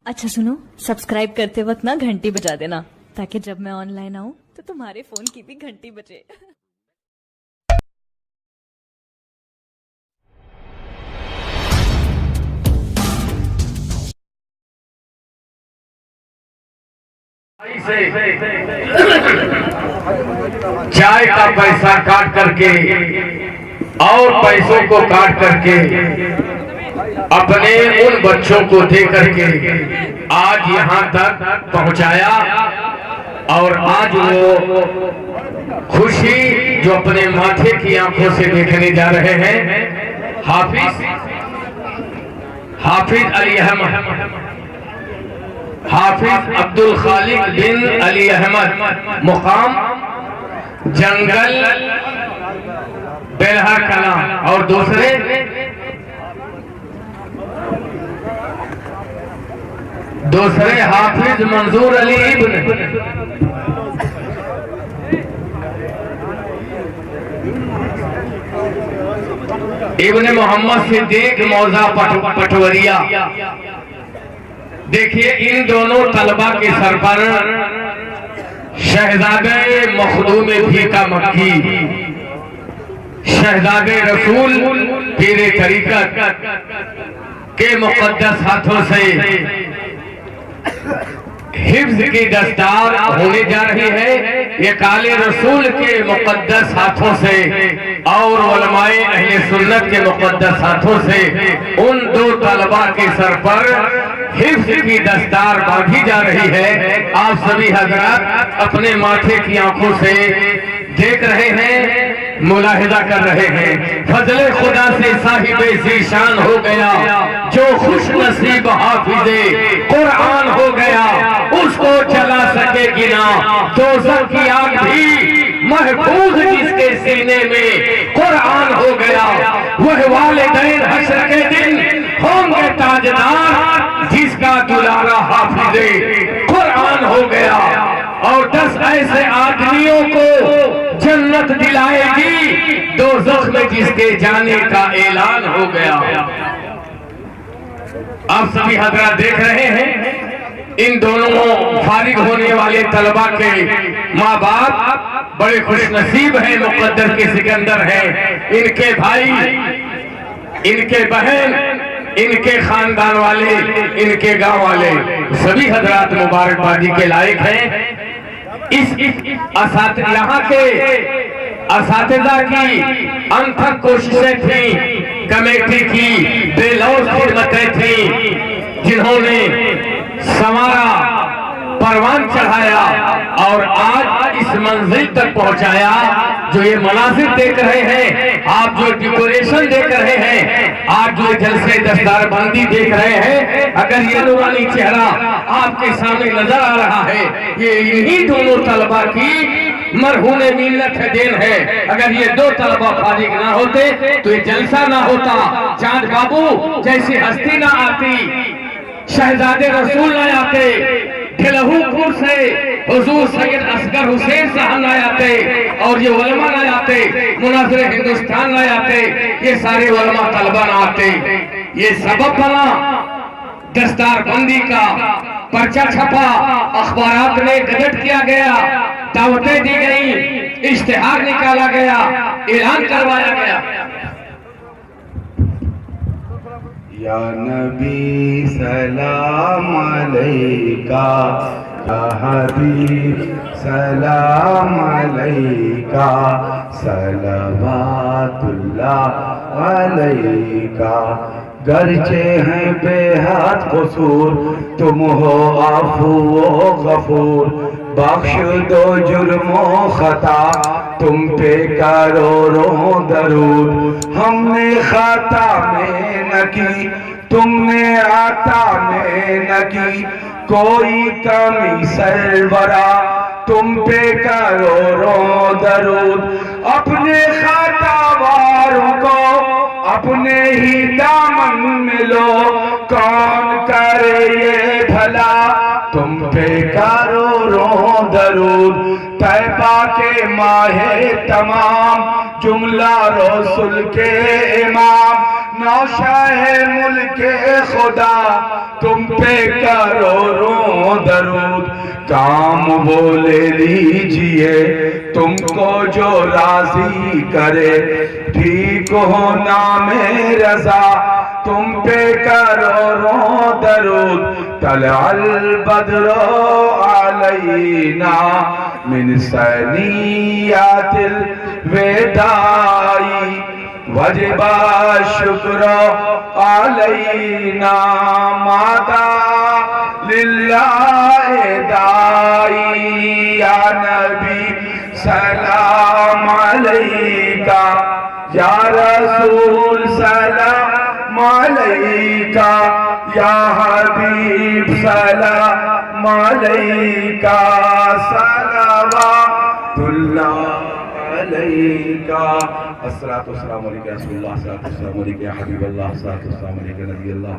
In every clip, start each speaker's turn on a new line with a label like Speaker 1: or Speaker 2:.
Speaker 1: अच्छा सुनो, सब्सक्राइब करते वक्त ना घंटी बजा देना, ताकि जब मैं ऑनलाइन आऊं तो तुम्हारे फोन की भी घंटी बजे।
Speaker 2: चाय का पैसा काट करके और पैसों को काट करके अपने उन बच्चों को दे करके आज यहाँ तक पहुँचाया। और आज वो खुशी जो अपने माथे की आंखों से देखने जा रहे हैं, हाफिज अली अहमद, हाफिज अब्दुल खालिक बिन अली अहमद, मुकाम जंगल बेलहर कला, और दूसरे हाफिज मंजूर अली इब्न मोहम्मद सिद्दीक मौजा पटवरिया। देखिए इन दोनों तलबा के सर पर शहजादे मखदूम फीका मक्की, शहजादे रसूल पीरे तरीकत के मुकद्दस हाथों से हिफ्ज की दस्तार होने जा रही है। ये काले रसूल के मुकद्दस हाथों से और उलमाए अहले सुन्नत के मुकद्दस हाथों से उन दो तलबा के सर पर हिफ्ज की दस्तार बांधी जा रही है। आप सभी हजरात अपने माथे की आंखों से देख रहे हैं, मुलाहिजा कर रहे हैं। फजले खुदा से साहिबे ज़ीशान हो गया जो खुश नसीब हाफिज़े कुरान हो गया, उसको जला सकेगी ना दोज़ख की आग भी, महफूज जिसके सीने में कुरान हो गया। वह वालिदैन हश्र के दिन होंगे ताजदार, जिसका दुलारा हाफिज़े कुरान हो गया। और 10 ऐसे आदमियों को जन्नत दिलाएगी दोज़ख में जिसके जाने का ऐलान हो गया। आप सभी हजरात देख रहे हैं, इन दोनों फारिग होने वाले तलबा के माँ बाप बड़े खुशनसीब हैं, मुकद्दर के सिकंदर हैं। इनके भाई, इनके बहन, इनके खानदान वाले, इनके गांव वाले सभी हजरात मुबारकबादी के लायक हैं। इस यहाँ के असातिज़ा की अनथक कोशिशें थी, कमेटी की बेलौस खिदमतें थी, जिन्होंने संवारा, परवान चढ़ाया और आज इस मंजिल तक पहुंचाया। जो ये मनाजिर देख रहे हैं, आप जो डेकोरेशन देख रहे हैं, आज जो जलसे दस्तारबंदी देख रहे हैं, अगर ये नूरानी चेहरा आपके सामने नजर आ रहा है, ये इन्हीं दोनों तलबा की मरहूम मिन्नत है, देन है। अगर ये दो तलबा फारिग ना होते तो ये जलसा ना होता, चांद बाबू जैसी हस्ती ना आती, शहजादे रसूल ना आते, ढिलहूपुर से हुजूर सैयद असगर हुसैन साहब ना आते, और ये उलमा ना आते, मुनाज़िर हिंदुस्तान ना आते, ये सारे उलमा तलबा ना आते। ये सबब बना दस्तारबंदी का, पर्चा छपा, अखबारात में गजट किया गया, दावतें दी गई, इश्तिहार निकाला गया, ऐलान करवाया गया।
Speaker 3: या नबी सलाम अलैका, या हबीब सलाम अलैका, सलवातुल्लाह अलैका। गरचे हैं बेहद कसूर, तुम हो आफू व गफूर, बख्श दो जुर्मो खता, तुम पे करोड़ों दरूद। हमने खाता में न की, तुमने आता में न की, कोई कमी सरवरा, तुम पे करोड़ों दरूद। अपने खाता वारों को अपने ही दामन में लो, कौन करे ये भला, तुम पे करोड़ों दरूद। तैबा के माहे तमाम, जुमला रसूल के इमाम, नौशाहे मुल्के खुदा तुम पे करोड़ों दरूद, काम वो ले लीजिए तुमको जो राजी करे, ठीक हो नामे रजा तुम पे करोड़ों दरूद, तलअल बद्रो अलैना मिन सनियातिल वेदाई, वजबा शुक्र अलैना माता लिल्लाहि दाई, या नबी सलाम अलैका, या रसूल सलाम अलैका, या हबीब सलाम अलैका, सलावतुल्लाह अलैका, अस्सलातु वस्सलामु अलैका रसूलुल्लाह, अस्सलातु वस्सलामु अलैका या हबीबल्लाह, अस्सलातु वस्सलामु अलैका नबीयल्लाह,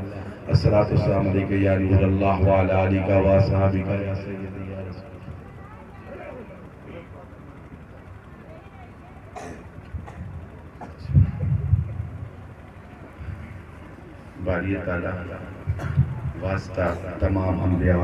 Speaker 3: अस्सलातु वस्सलामु अलैका या नूरल्लाह व अला आलिका व असहाबिका या सय्यदी या रसूल। बारी ताला वास्ता तमाम अंबिया